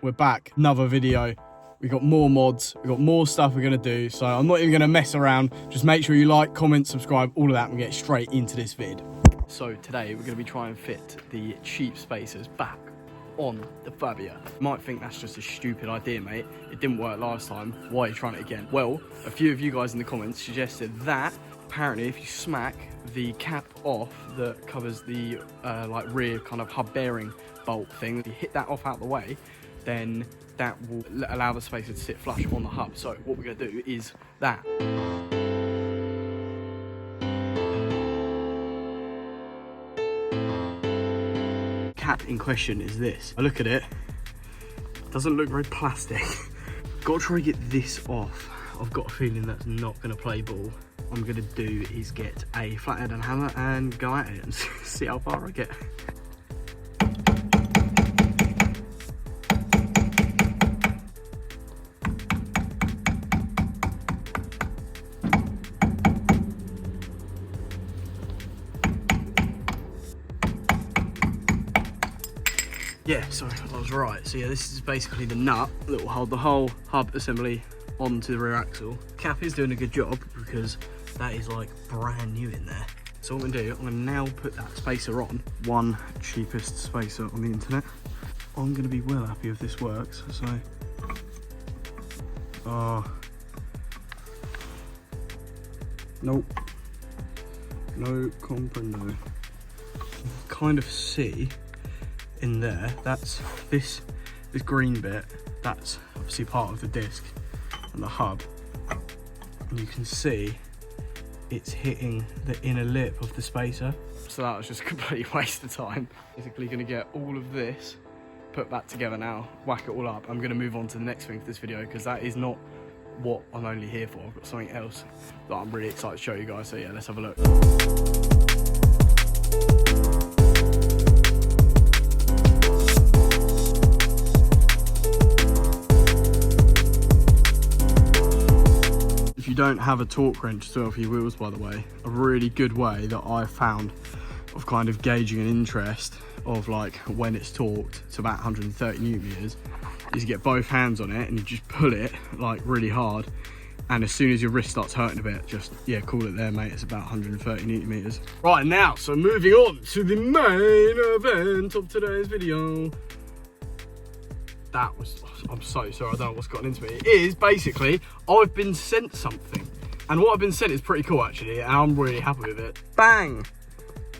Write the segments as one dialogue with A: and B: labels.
A: we're back, another video. We got more mods, we got more stuff we're gonna do, so I'm not even gonna mess around. Just make sure you like, comment, subscribe, all of that, and get straight into this vid. So today we're gonna be trying to fit the cheap spacers back on the Fabia. You might think that's just a stupid idea, mate. It didn't work last time. Why are you trying it again? Well, a few of you guys in the comments suggested that apparently if you smack the cap off that covers the like rear kind of hub bearing bolt thing, if you hit that off out the way, then that will allow the spacer to sit flush on the hub. So what we're gonna do is that. Cap in question is this. I look at it, doesn't look very plastic. Got to try to get this off. I've got a feeling that's not going to play ball. What I'm going to do is get a flathead and hammer and go at it and see how far I get. Yeah, sorry, I was right. So yeah, this is basically the nut that will hold the whole hub assembly onto the rear axle. Cap is doing a good job because that is like brand new in there. So what I'm gonna do, I'm gonna now put that spacer on. One cheapest spacer on the internet. I'm gonna be well happy if this works, so. Nope. No comprendo. Kind of see in there, that's this green bit, that's obviously part of the disc and the hub, and you can see it's hitting the inner lip of the spacer. So that was just a complete waste of time. Basically gonna get all of this put back together now, whack it all up. I'm gonna move on to the next thing for this video because that is not what I'm only here for. I've got something else that I'm really excited to show you guys, so yeah, let's have a look. If you don't have a torque wrench as well for your wheels, by the way, a really good way that I've found of kind of gauging an interest of like when it's torqued to about 130 newton meters is you get both hands on it and you just pull it like really hard, and as soon as your wrist starts hurting a bit, just call it there, mate. It's about 130 newton meters. Right, now, so moving on to the main event of today's video. That was, I'm so sorry, I don't know what's gotten into me. It is basically, I've been sent something. And what I've been sent is pretty cool actually, and I'm really happy with it. Bang!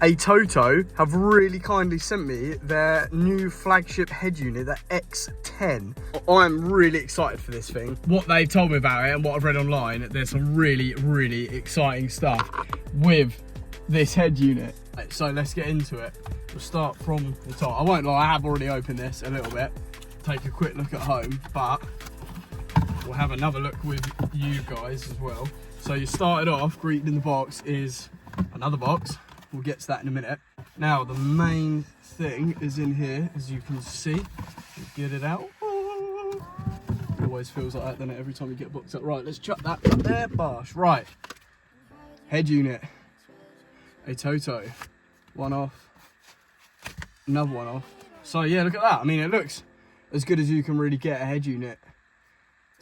A: Atoto have really kindly sent me their new flagship head unit, the X10. I'm really excited for this thing. What they've told me about it and what I've read online, there's some really, really exciting stuff with this head unit. So let's get into it. We'll start from the top. I won't lie, I have already opened this a little bit. Take a quick look at home, but we'll have another look with you guys as well. So you started off, greeting in the box is another box. We'll get to that in a minute. Now the main thing is in here, as you can see. Get it out. It always feels like that, doesn't it, every time you get a box up. Right, let's chuck that up there, bosh. Right, head unit, Atoto, one off, another one off. So yeah, look at that. I mean, it looks as good as you can really get a head unit.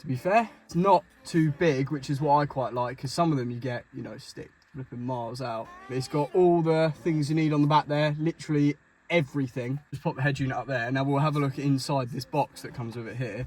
A: To be fair, it's not too big, which is what I quite like, because some of them you get, you know, stick flipping miles out. But it's got all the things you need on the back there, literally everything. Just pop the head unit up there. Now we'll have a look inside this box that comes with it here.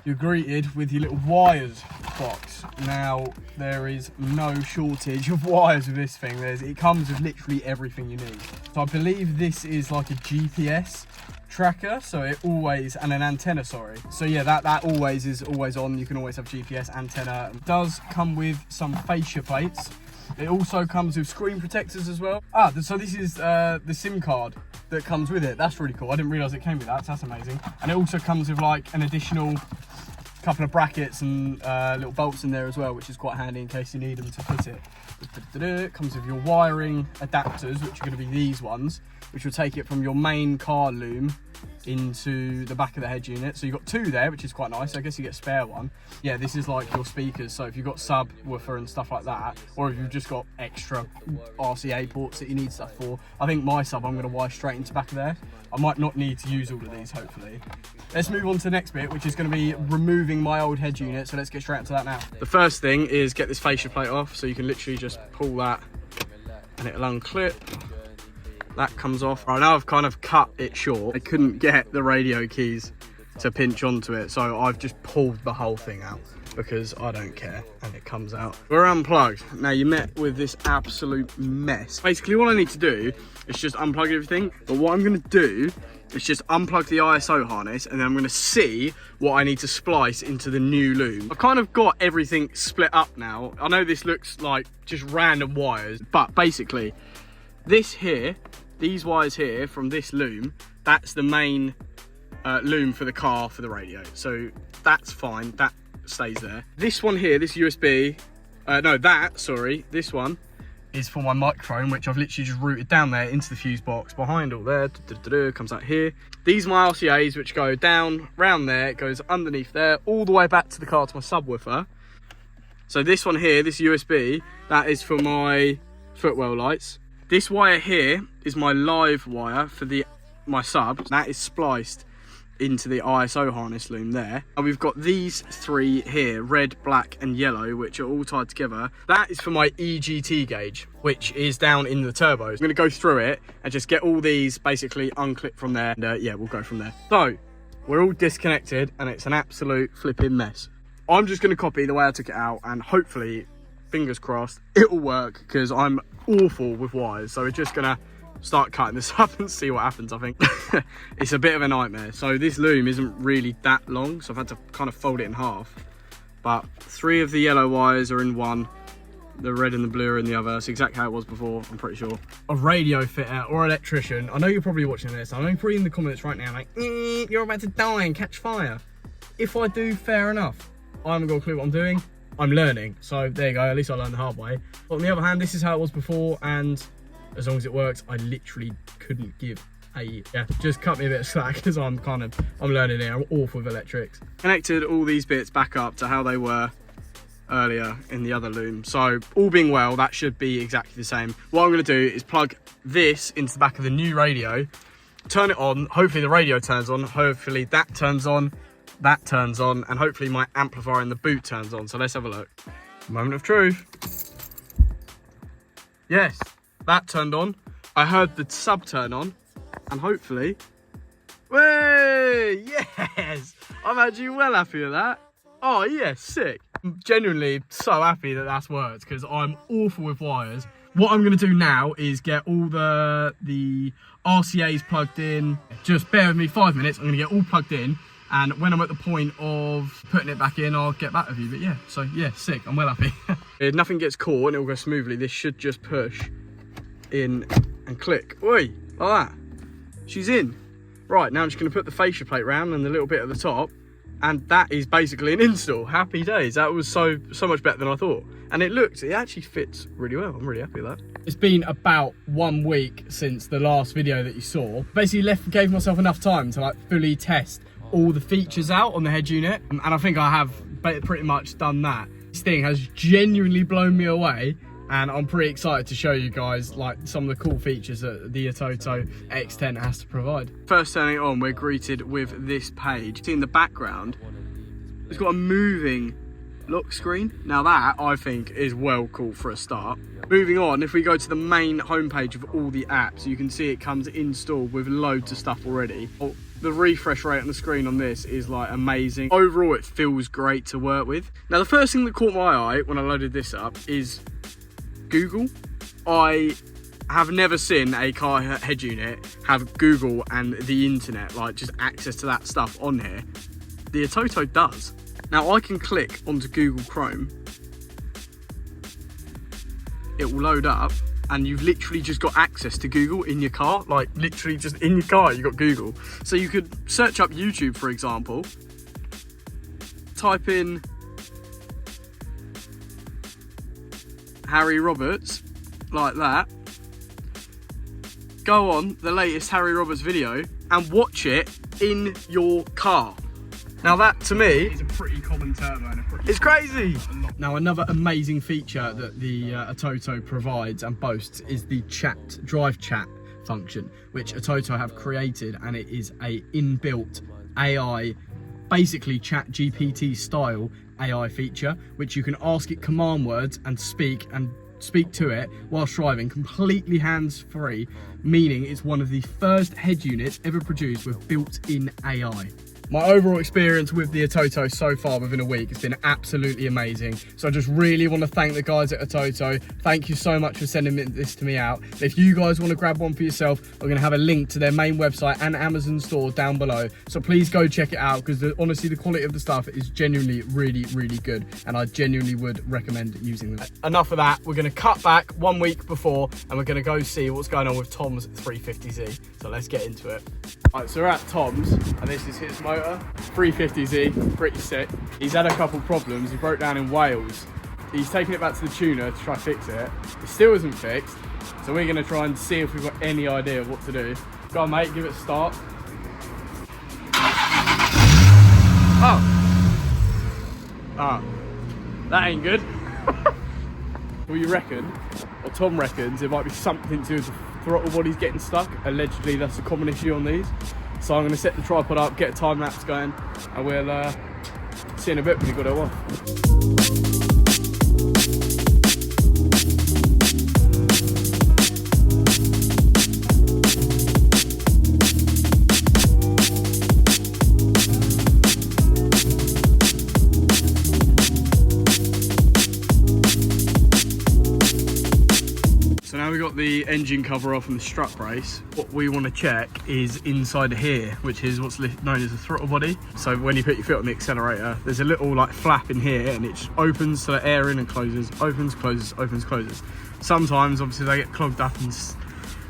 A: You're greeted with your little wires box. Now there is no shortage of wires with this thing. It comes with literally everything you need. So I believe this is like a GPS tracker, so it always, and an antenna, sorry. So yeah, that always is always on. You can always have GPS, antenna. It does come with some fascia plates. It also comes with screen protectors as well. So this is the SIM card that comes with it. That's really cool. I didn't realize it came with that, so that's amazing. And it also comes with like an additional couple of brackets and little bolts in there as well, which is quite handy in case you need them to fit it. It comes with your wiring adapters, which are going to be these ones, which will take it from your main car loom into the back of the head unit. So you've got two there, which is quite nice. I guess you get a spare one. Yeah, this is like your speakers. So if you've got subwoofer and stuff like that, or if you've just got extra RCA ports that you need stuff for, I think my sub I'm going to wire straight into the back of there. I might not need to use all of these, hopefully. Let's move on to the next bit, which is going to be removing my old head unit. So let's get straight into that now. The first thing is get this fascia plate off. So you can literally just pull that and it'll unclip. That comes off. Right, now I've kind of cut it short. I couldn't get the radio keys to pinch onto it, so I've just pulled the whole thing out because I don't care, and it comes out. We're unplugged. Now you met with this absolute mess. Basically all I need to do is just unplug everything, but what I'm going to do is just unplug the ISO harness, and then I'm going to see what I need to splice into the new loom. I've kind of got everything split up now. I know this looks like just random wires, but basically this here, these wires here from this loom, that's the main loom for the car for the radio. So that's fine, that stays there. This one here, this USB, this one is for my microphone, which I've literally just routed down there into the fuse box behind all there, comes out here. These are my RCAs, which go down, round there, it goes underneath there, all the way back to the car to my subwoofer. So this one here, this USB, that is for my footwell lights. This wire here is my live wire for my sub. That is spliced into the ISO harness loom there. And we've got these three here, red, black and yellow, which are all tied together. That is for my EGT gauge, which is down in the turbos. I'm going to go through it and just get all these basically unclipped from there. And yeah, we'll go from there. So we're all disconnected and it's an absolute flipping mess. I'm just going to copy the way I took it out, and hopefully, fingers crossed, it'll work, because I'm awful with wires. So we're just gonna start cutting this up and see what happens. I think it's a bit of a nightmare. So this loom isn't really that long, so I've had to kind of fold it in half, but 3 of the yellow wires are in one, the red and the blue are in the other. It's exactly how it was before, I'm pretty sure. A radio fitter or electrician, I know you're probably watching this, I know you're probably in the comments right now like, you're about to die and catch fire. If I do, fair enough. I haven't got a clue what I'm doing. I'm learning, so there you go, at least I learned the hard way. But on the other hand, this is how it was before, and as long as it works, I literally couldn't give a, just cut me a bit of slack, because I'm learning here, I'm awful with electrics. Connected all these bits back up to how they were earlier in the other loom, so all being well, that should be exactly the same. What I'm going to do is plug this into the back of the new radio, turn it on, hopefully the radio turns on, hopefully that turns on, that turns on, and hopefully my amplifier in the boot turns on. So let's have a look. Moment of truth. Yes, that turned on. I heard the sub turn on, and hopefully, way, yes, I'm actually well happy with that. Oh yeah, sick. I'm genuinely so happy that that's worked, because I'm awful with wires. What I'm going to do now is get all the RCAs plugged in. Just bear with me 5 minutes. I'm going to get all plugged in. And when I'm at the point of putting it back in, I'll get back with you. But yeah, so yeah, sick, I'm well happy. If nothing gets caught and it'll go smoothly, this should just push in and click. Oi, like that. She's in. Right, now I'm just gonna put the fascia plate round and the little bit at the top, and that is basically an install. Happy days. That was so much better than I thought. And it actually fits really well. I'm really happy with that. It's been about 1 week since the last video that you saw. Basically gave myself enough time to like fully test all the features out on the head unit, and I think I have pretty much done that. This thing has genuinely blown me away, and I'm pretty excited to show you guys like some of the cool features that the Atoto X10 has to provide. First turning it on, we're greeted with this page. See in the background, it's got a moving lock screen. Now that, I think, is well cool for a start. Moving on, if we go to the main homepage of all the apps, you can see it comes installed with loads of stuff already. The refresh rate on the screen on this is like amazing. Overall, it feels great to work with. Now, the first thing that caught my eye when I loaded this up is Google. I have never seen a car head unit have Google and the internet, like just access to that stuff on here. The Atoto does. Now I can click onto Google Chrome. It will load up, and you've literally just got access to Google in your car, like literally just in your car you've got Google. So you could search up YouTube, for example, type in Harry Roberts, like that, go on the latest Harry Roberts video, and watch it in your car. Now that, to me, is a pretty common turbo and it's crazy. Now another amazing feature that the Atoto provides and boasts is the drive chat function, which Atoto have created, and it is a inbuilt AI, basically chat GPT style AI feature, which you can ask it command words and speak to it whilst driving, completely hands-free, meaning it's one of the first head units ever produced with built-in AI. My overall experience with the Atoto so far within a week has been absolutely amazing. So I just really want to thank the guys at Atoto. Thank you so much for sending this to me out. If you guys want to grab one for yourself, I'm going to have a link to their main website and Amazon store down below. So please go check it out, because honestly, the quality of the stuff is genuinely really, really good. And I genuinely would recommend using them. Enough of that. We're going to cut back 1 week before and we're going to go see what's going on with Tom's 350Z. So let's get into it. Right, so we're at Tom's and this is his motor. 350Z, pretty sick. He's had a couple problems. He broke down in Wales. He's taken it back to the tuner to try to fix it. It still isn't fixed, so we're going to try and see if we've got any idea of what to do. Go on, mate, give it a start. Oh, that ain't good. Well, you reckon, or Tom reckons, it might be something to do with the throttle body's getting stuck. Allegedly, that's a common issue on these. So I'm going to set the tripod up, get a time lapse going, and we'll see in a bit when we got it off. So now we've got the engine cover off and the strut brace. What we want to check is inside here, which is what's known as the throttle body. So when you put your foot on the accelerator, there's a little like flap in here, and it just opens to let air in and closes, opens, closes, opens, closes. Sometimes obviously they get clogged up and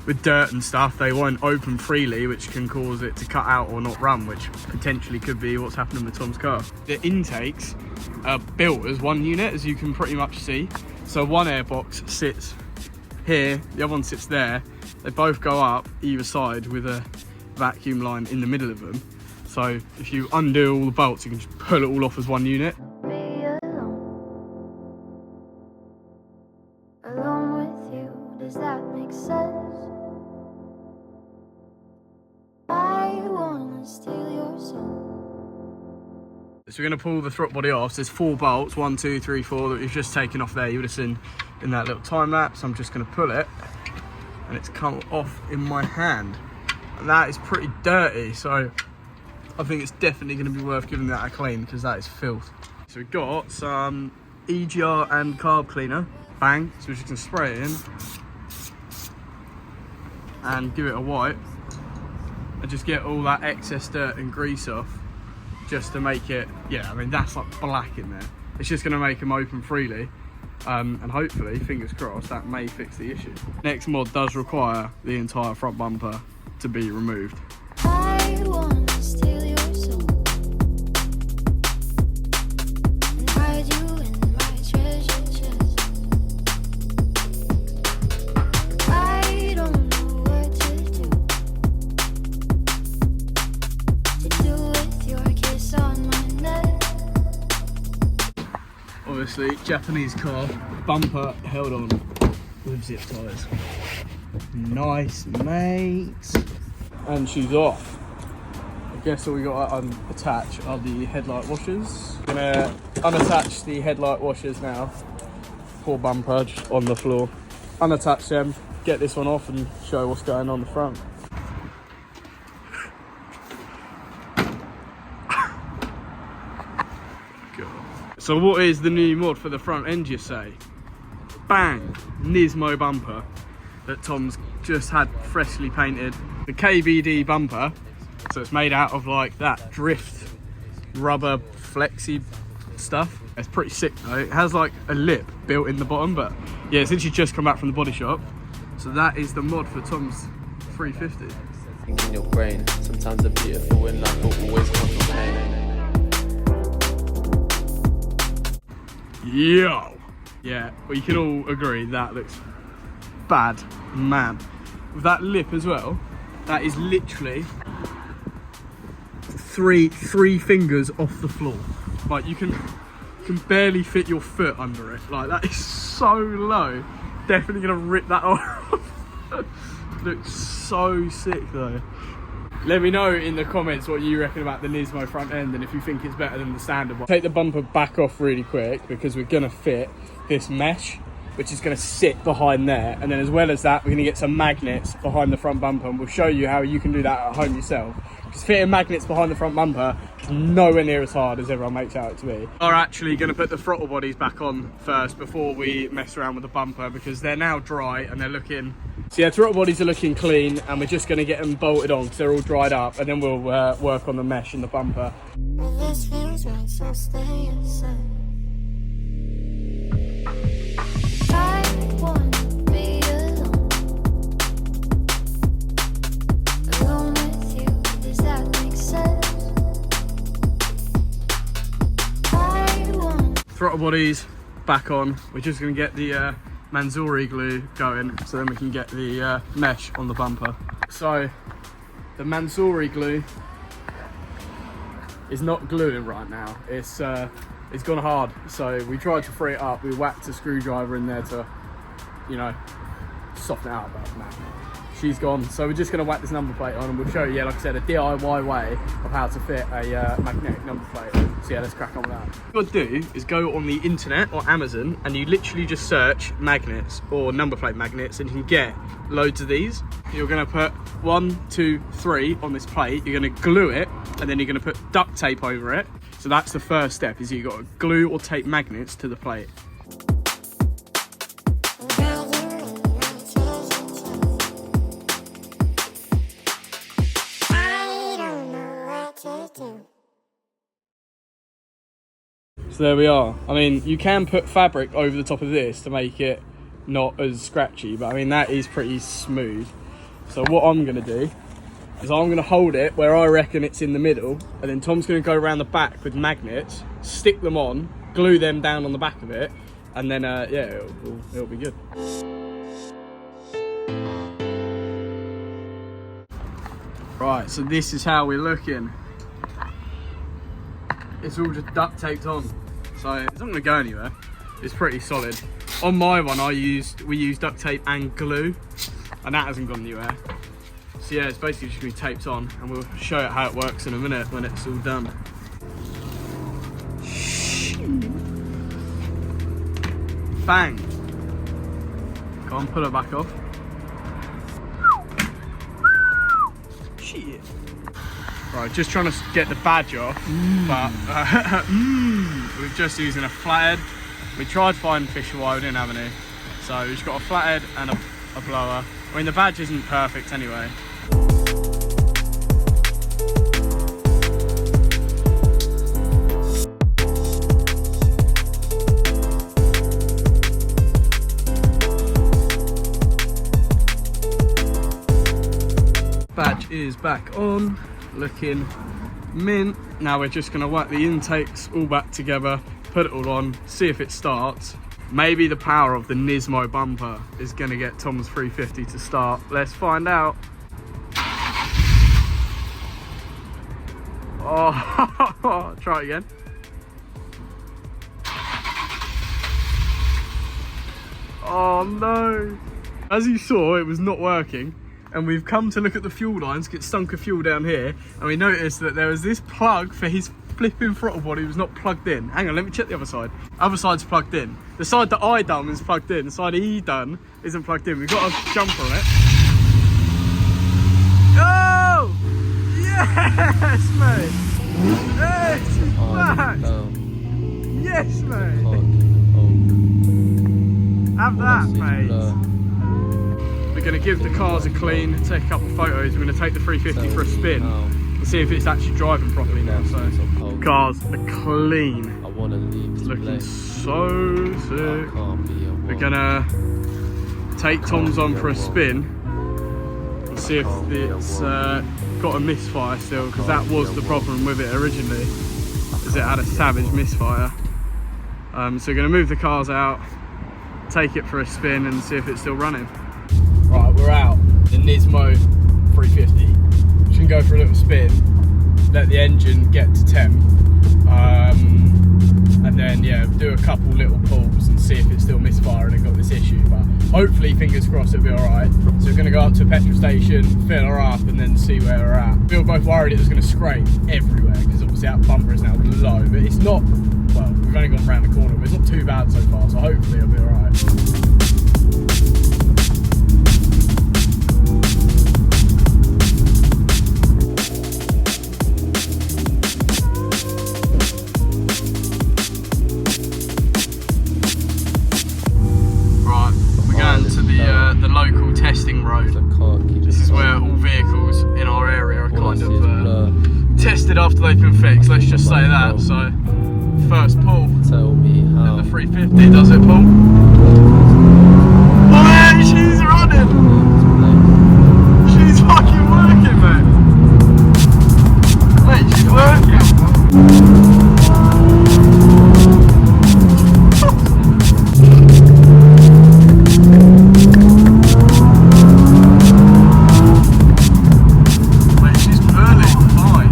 A: with dirt and stuff, they won't open freely, which can cause it to cut out or not run, which potentially could be what's happening with Tom's car. The intakes are built as one unit, as you can pretty much see. So one airbox sits here, the other one sits there. They both go up either side with a vacuum line in the middle of them. So if you undo all the bolts, you can just pull it all off as one unit.
B: Alone with you, does that make sense? I wanna steal your soul.
A: So we're going to pull the throttle body off. So there's 4 bolts, 1, 2, 3, 4, that we've just taken off there. You would have seen in that little time lapse. I'm just going to pull it, and it's come off in my hand, and that is pretty dirty. So I think it's definitely going to be worth giving that a clean, because that is filth. So we've got some EGR and carb cleaner. Bang. So we're just going to spray it in and give it a wipe and just get all that excess dirt and grease off, just to make it, yeah, I mean, that's like black in there. It's just going to make them open freely, and hopefully, fingers crossed, that may fix the issue. Next mod does require the entire front bumper to be removed.
B: I wanna steal your soul and hide you in my treasure chest. I don't know what to do with your kiss on my neck.
A: Obviously, Japanese car, bumper held on with zip ties. Nice, mate. And she's off. I guess all we got to attach are the headlight washers. I'm gonna unattach the headlight washers now. Poor bumper just on the floor. Unattach them, get this one off and show what's going on the front. So what is the new mod for the front end, you say? Bang! Nismo bumper that Tom's just had freshly painted. The KBD bumper, so it's made out of like that drift rubber flexi stuff. It's pretty sick though. It has like a lip built in the bottom, but yeah, it's literally just come back from the body shop. So that is the mod for Tom's 350.
C: Think in your brain, sometimes the beautiful in life will always come from pain.
A: Yo! Yeah, well, you can all agree that looks bad, man. With that lip as well, that is literally three fingers off the floor. Like you can barely fit your foot under it. Like that is so low. Definitely gonna rip that off. Looks so sick though. Let me know in the comments what you reckon about the Nismo front end and if you think it's better than the standard one. Take the bumper back off really quick because we're gonna fit this mesh, which is going to sit behind there, and then as well as that we're going to get some magnets behind the front bumper, and we'll show you how you can do that at home yourself, because fitting magnets behind the front bumper is nowhere near as hard as everyone makes out to be. We're actually going to put the throttle bodies back on first before we mess around with the bumper, because they're now dry and they're looking, so yeah, throttle bodies are looking clean, and we're just going to get them bolted on because they're all dried up, and then we'll work on the mesh in the bumper.
B: Well, this feels right, so stay inside. I wanna be alone. Alone with you, does that make sense? I want
A: Throttle bodies back on. We're just going to get the Manzuri glue going, so then we can get the mesh on the bumper. So the Manzuri glue is not gluing right now. It's gone hard, so we tried to free it up. We whacked a screwdriver in there to, you know, soften it out, but nah, she's gone. So we're just gonna whack this number plate on, and we'll show you, yeah, like I said, a DIY way of how to fit a magnetic number plate. So yeah, let's crack on with that. What you gotta do is go on the internet or Amazon, and you literally just search magnets or number plate magnets, and you can get loads of these. You're gonna put 1, 2, 3 on this plate. You're gonna glue it, and then you're gonna put duct tape over it. So that's the first step, is you got to glue or tape magnets to the plate. So there we are. I mean, you can put fabric over the top of this to make it not as scratchy, but I mean, that is pretty smooth. So what I'm gonna do is I'm going to hold it where I reckon it's in the middle, and then Tom's going to go around the back with magnets, stick them on, glue them down on the back of it, and then yeah, it'll be good. Right, so this is how we're looking. It's all just duct taped on, so it's not going to go anywhere. It's pretty solid. On my one we used duct tape and glue, and that hasn't gone anywhere. So yeah, it's basically just going to be taped on, and we'll show you how it works in a minute when it's all done. Bang! Go on, pull it back off. Shit. Right, just trying to get the badge off, but we're just using a flathead. We tried to find fisher wire, we didn't have any. So we've just got a flathead and a blower. I mean, the badge isn't perfect anyway. Badge is back on, looking mint. Now we're just going to whack the intakes all back together, put it all on, see if it starts. Maybe the power of the Nismo bumper is going to get Tom's 350 to start. Let's find out. Oh, try it again. Oh no. As you saw, it was not working. And we've come to look at the fuel lines, get stunk of fuel down here, and we noticed that there was this plug for his flipping throttle body was not plugged in. Hang on, let me check the other side. Other side's plugged in. The side that I done is plugged in. The side he done isn't plugged in. We've got a jumper on it. Oh! Yes, mate! Yes, it's back! Yes, mate! Have that, mate! We're going to give the cars a clean, take a couple of photos. We're going to take the 350 for a spin and see if it's actually driving properly now. So cars are clean. It's looking so sick. We're going to take Tom's on for a spin and see if it's got a misfire still, because that was the problem with it originally, is it had a savage misfire. So we're going to move the cars out, take it for a spin and see if it's still running. Right, we're out, the Nismo 350. Just gonna go for a little spin let the engine get to temp, and then yeah, do a couple little pulls and see if it's still misfiring and got this issue. But hopefully, fingers crossed, it'll be alright. So we're going to go up to a petrol station, fill her up, and then see where we're at. We were both worried it was going to scrape everywhere because obviously that bumper is now low, but it's not. Well, we've only gone around the corner, but it's not too bad so far, so hopefully it'll be alright. Right, we're going to the local testing road. This is where all vehicles in our area are kind of tested after they've been fixed, let's just say that. So, first pull.
C: Tell me how.
A: The 350, does it, Paul? Boy, she's running! She's fucking working, mate! Mate, she's working! Mate, she's purling fine.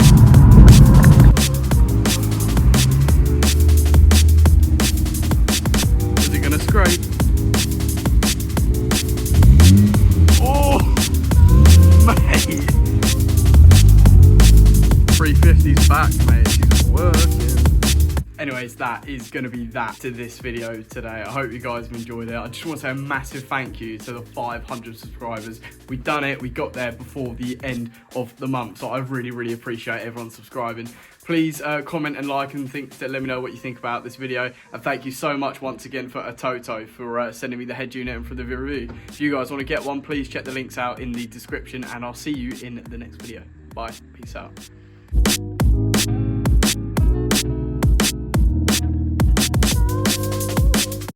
A: Is it gonna scrape? Oh, mate! 350's back, mate. She's working. Anyways, that is going to be that to this video today. I hope you guys have enjoyed it. I just want to say a massive thank you to the 500 subscribers. We done it. We got there before the end of the month. So I really, really appreciate everyone subscribing. Please comment and like and let me know what you think about this video. And thank you so much once again for Atoto for sending me the head unit and for the review. If you guys want to get one, please check the links out in the description, and I'll see you in the next video. Bye. Peace out.